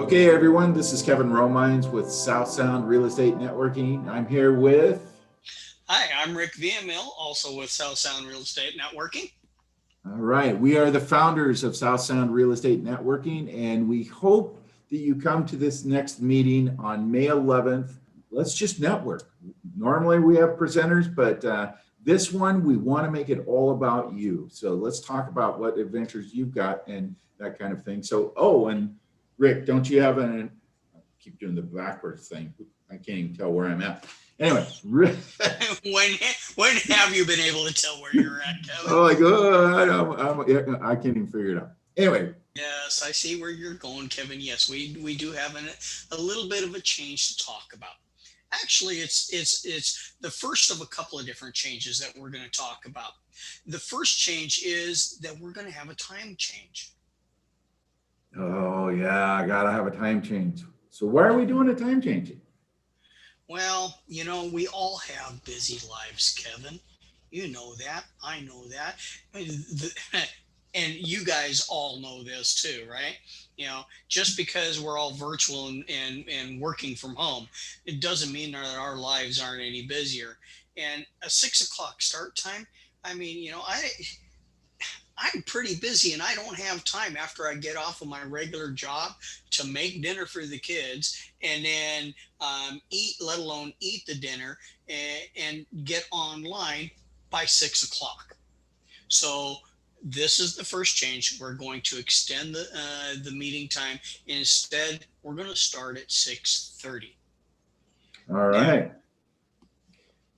Okay, everyone, this is Kevin Romines with South Sound Real Estate Networking. I'm here with. Hi, I'm Rick VML, also with South Sound Real Estate Networking. All right, we are the founders of South Sound Real Estate Networking, and we hope that you come to this next meeting on May 11th. Let's just network. Normally we have presenters, but this one we want to make it all about you. So let's talk about what adventures you've got and that kind of thing. So, and Rick, don't you have I keep doing the backwards thing. I can't even tell where I'm at. Anyway, when have you been able to tell where you're at, Kevin? I can't even figure it out. Anyway. Yes, I see where you're going, Kevin. Yes, we do have a little bit of a change to talk about. Actually, it's the first of a couple of different changes that we're going to talk about. The first change is that we're going to have a time change. Oh yeah, I gotta have a time change. So why are we doing a time change? Well, we all have busy lives, Kevin. You know that. I know that. And you guys all know this too, right? Just because we're all virtual and working from home, it doesn't mean that our lives aren't any busier. And a 6 o'clock start time, I'm pretty busy and I don't have time after I get off of my regular job to make dinner for the kids and then eat, let alone eat the dinner and get online by 6 o'clock. So this is the first change. We're going to extend the meeting time. Instead, we're going to start at 6:30. All right.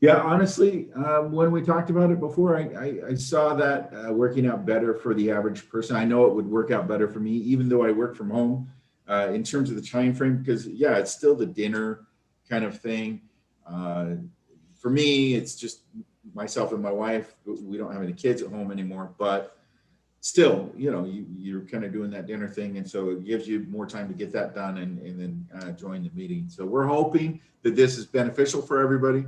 Yeah, honestly, when we talked about it before, I saw that working out better for the average person. I know it would work out better for me, even though I work from home, in terms of the time frame, because yeah, it's still the dinner kind of thing. For me, it's just myself and my wife. We don't have any kids at home anymore, but still, you're kind of doing that dinner thing, and so it gives you more time to get that done and then join the meeting. So we're hoping that this is beneficial for everybody.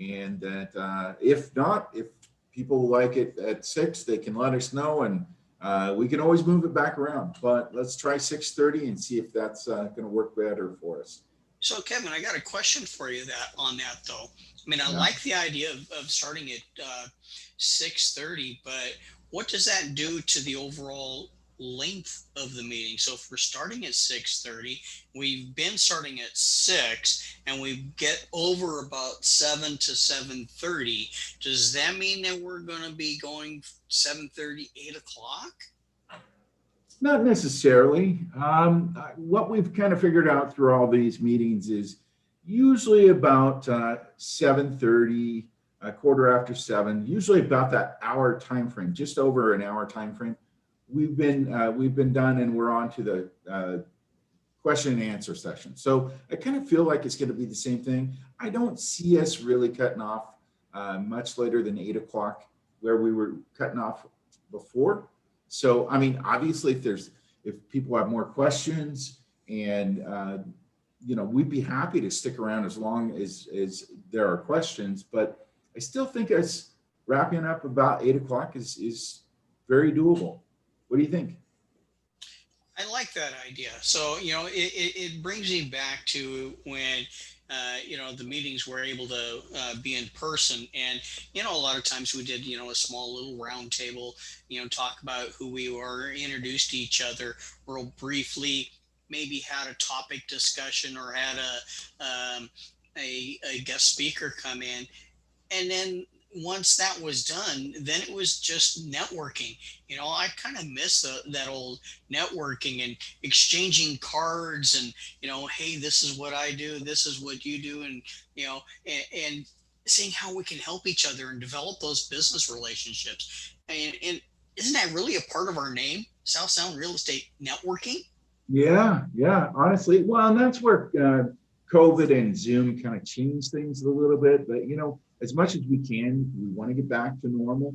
And that if not, if people like it at 6, they can let us know, and we can always move it back around. But let's try 6:30 and see if that's going to work better for us. So, Kevin, I got a question for you on that though. I mean, I like the idea of starting at 6:30, but what does that do to the overall length of the meeting? So, if we're starting at 6:30, we've been starting at 6, and we get over about 7 to 7:30. Does that mean that we're going to be going 7:30, 8 o'clock? Not necessarily. What we've kind of figured out through all these meetings is usually about 7:30, a quarter after 7, usually about that hour time frame, just over an hour time frame. We've been done, and we're on to the question and answer session. So I kind of feel like it's going to be the same thing. I don't see us really cutting off much later than 8 o'clock, where we were cutting off before. So, I mean, obviously, if people have more questions, and we'd be happy to stick around as long as there are questions. But I still think us wrapping up about 8 o'clock is very doable. What do you think? I like that idea. So, it brings me back to when, the meetings were able to be in person. And, a lot of times we did, a small little round table, talk about who we were, introduced each other real briefly, maybe had a topic discussion or had a guest speaker come in, and then once that was done, then it was just networking. I kind of miss that old networking and exchanging cards and, hey, this is what I do, this is what you do, and and seeing how we can help each other and develop those business relationships. And isn't that really a part of our name, South Sound Real Estate Networking? Yeah, honestly. Well, and that's where COVID and Zoom kind of changed things a little bit. But, as much as we can, we want to get back to normal.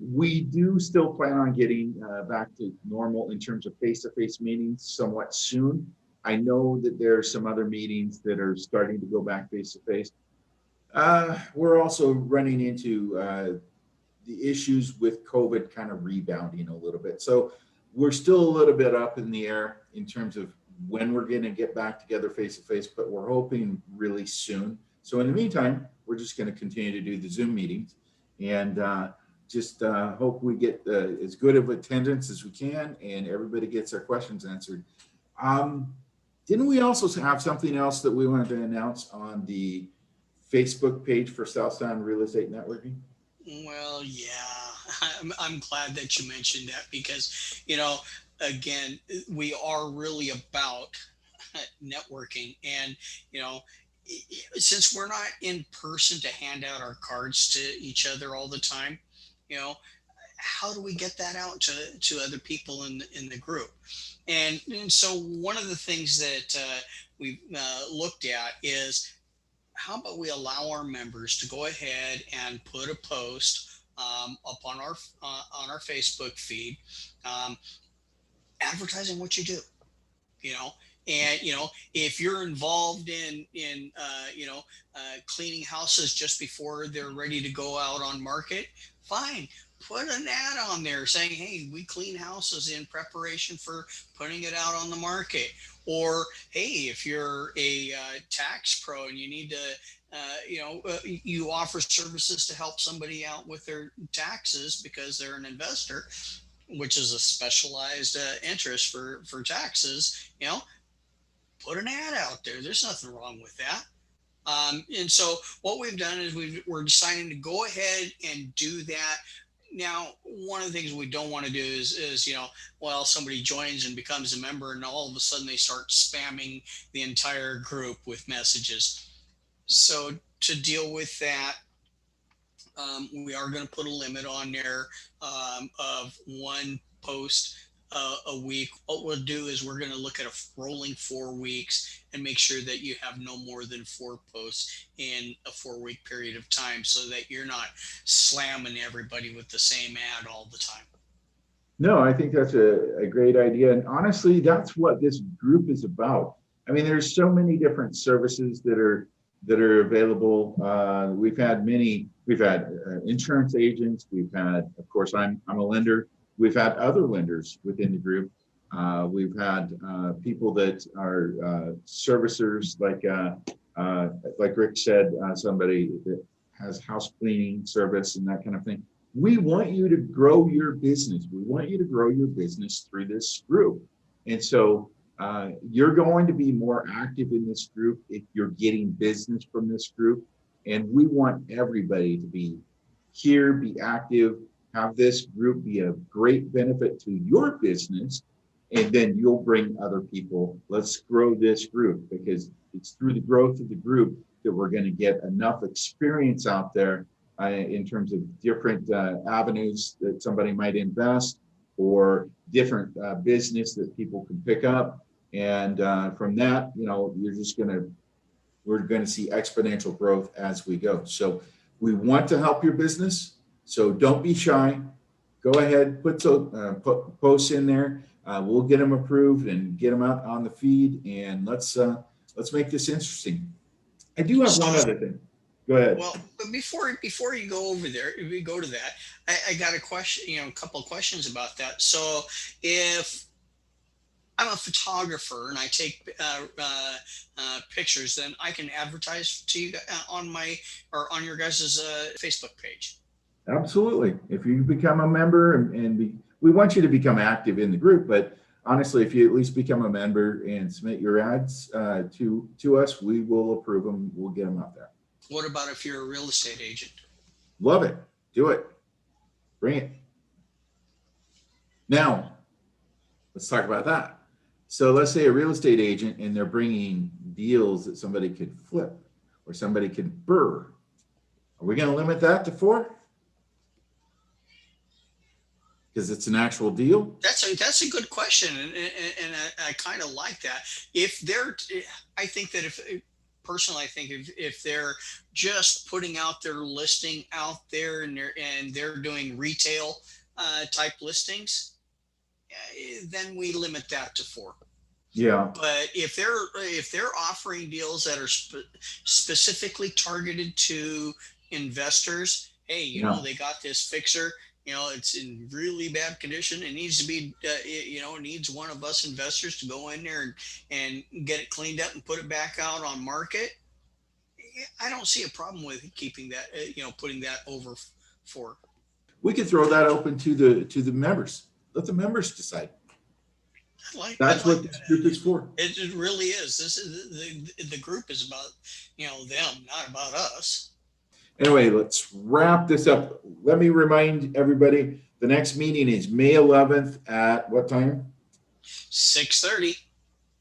We do still plan on getting back to normal in terms of face-to-face meetings somewhat soon. I know that there are some other meetings that are starting to go back face-to-face. We're also running into the issues with COVID kind of rebounding a little bit. So we're still a little bit up in the air in terms of when we're going to get back together face to face, but we're hoping really soon. So in the meantime, we're just going to continue to do the Zoom meetings and just hope we get as good of attendance as we can and everybody gets their questions answered. Um, didn't we also have something else that we wanted to announce on the Facebook page for Southtown Real Estate Networking? Well, yeah, I'm glad that you mentioned that because, again, we are really about networking. And, you know, since we're not in person to hand out our cards to each other all the time, you know, how do we get that out to other people in the group? And so one of the things that we've looked at is how about we allow our members to go ahead and put a post up on our Facebook feed, um, advertising what you do, you know, and if you're involved in cleaning houses just before they're ready to go out on market, fine, put an ad on there saying, hey, we clean houses in preparation for putting it out on the market. Or hey, if you're a tax pro and you need to you offer services to help somebody out with their taxes because they're an investor, which is a specialized interest for taxes, put an ad out there. There's nothing wrong with that. And so what we've done is we're deciding to go ahead and do that. Now, one of the things we don't want to do is well, somebody joins and becomes a member and all of a sudden they start spamming the entire group with messages. So to deal with that, we are going to put a limit on there of one post a week. What we'll do is we're going to look at a rolling 4 weeks and make sure that you have no more than 4 posts in a 4 week period of time so that you're not slamming everybody with the same ad all the time. No, I think that's a great idea. And honestly, that's what this group is about. I mean, there's so many different services that are available. We've had insurance agents. We've had, of course, I'm a lender. We've had other lenders within the group. We've had people that are servicers, like Rick said, somebody that has house cleaning service and that kind of thing. We want you to grow your business. We want you to grow your business through this group. And so you're going to be more active in this group if you're getting business from this group. And we want everybody to be here, be active, have this group be a great benefit to your business. And then you'll bring other people. Let's grow this group because it's through the growth of the group that we're going to get enough experience out there in terms of different avenues that somebody might invest or different business that people can pick up. And from that, we're going to see exponential growth as we go. So we want to help your business. So don't be shy. Go ahead, put posts in there. We'll get them approved and get them out on the feed. And let's make this interesting. I do have one other thing. Go ahead. Well, but before you go over there, if we go to that, I got a question, a couple of questions about that. So if I'm a photographer and I take pictures, then I can advertise to you on your guys' Facebook page. Absolutely. If you become a member we want you to become active in the group, but honestly, if you at least become a member and submit your ads to us, we will approve them. We'll get them out there. What about if you're a real estate agent? Love it. Do it. Bring it. Now, let's talk about that. So let's say a real estate agent and they're bringing deals that somebody could flip or somebody could burr. Are we going to limit that to 4? Because it's an actual deal? That's a good question, and I kind of like that. I think that if they're just putting out their listing out there and they're doing retail type listings, then we limit that to 4. Yeah. But if they're offering deals that are specifically targeted to investors, hey, they got this fixer. it's in really bad condition. It needs to be, it needs one of us investors to go in there and get it cleaned up and put it back out on market. I don't see a problem with keeping that, putting that over for. We could throw that open to the members. Let the members decide. I That's like what this group is that. for. It really is. This is the group is about, them, not about us. Anyway, let's wrap this up. Let me remind everybody, the next meeting is May 11th at what time? 6:30.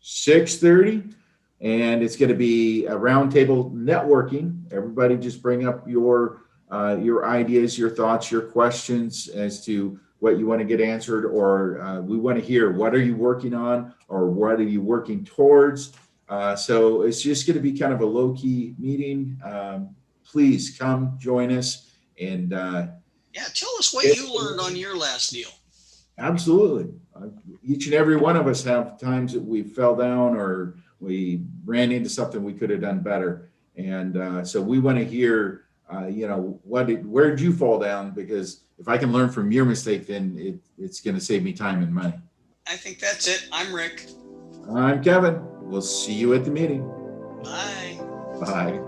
6:30. And it's going to be a roundtable networking. Everybody just bring up your ideas, your thoughts, your questions as to what you want to get answered, or we want to hear what are you working on or what are you working towards. So it's just going to be kind of a low-key meeting. Please come join us. And Yeah, tell us what you learned on your last deal. absolutely. Each and every one of us have times that we fell down or we ran into something we could have done better. And so we want to hear, where'd you fall down? Because if I can learn from your mistake, then it's going to save me time and money. I think that's it. I'm Rick. I'm Kevin. We'll see you at the meeting. Bye. Bye.